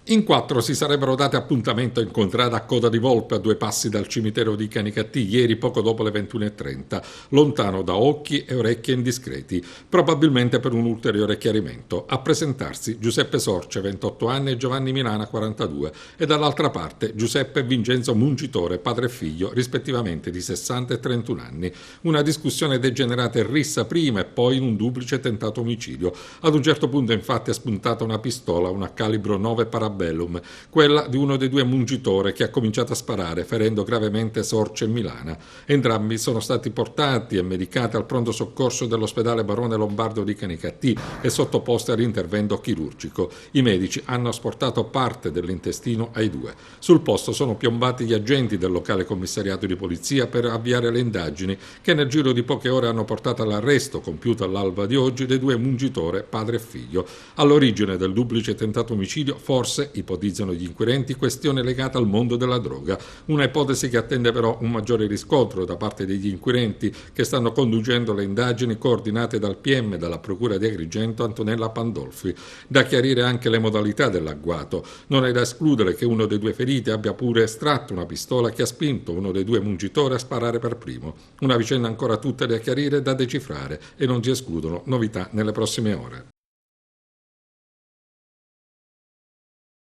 In 4 si sarebbero date appuntamento a incontrare a Coda di Volpe, a 2 passi dal cimitero di Canicattì, ieri poco dopo le 21:30, lontano da occhi e orecchie indiscreti, probabilmente per un ulteriore chiarimento. A presentarsi Giuseppe Sorce, 28 anni, e Giovanni Milana, 42, e dall'altra parte Giuseppe e Vincenzo Mungitore, padre e figlio, rispettivamente di 60 e 31 anni. Una discussione degenerata in rissa prima e poi in un duplice tentato omicidio. Ad un certo punto infatti è spuntata una pistola, una calibro 9 Parabellum, quella di uno dei due Mungitore, che ha cominciato a sparare, ferendo gravemente Sorce e Milana. Entrambi sono stati portati e medicati al pronto soccorso dell'ospedale Barone Lombardo di Canicattì e sottoposti all'intervento chirurgico. I medici hanno asportato parte dell'intestino ai due. Sul posto sono piombati gli agenti del locale commissariato di polizia per avviare le indagini, che nel giro di poche ore hanno portato all'arresto, compiuto all'alba di oggi, dei due Mungitore, padre e figlio. All'origine del duplice tentato omicidio forse, ipotizzano gli inquirenti, questione legata al mondo della droga, una ipotesi che attende però un maggiore riscontro da parte degli inquirenti, che stanno conducendo le indagini coordinate dal PM e dalla Procura di Agrigento Antonella Pandolfi. Da chiarire anche le modalità dell'agguato. Non è da escludere che uno dei due feriti abbia pure estratto una pistola che ha spinto uno dei due Mungitori a sparare per primo. Una vicenda ancora tutta da chiarire e da decifrare, e non si escludono novità nelle prossime ore.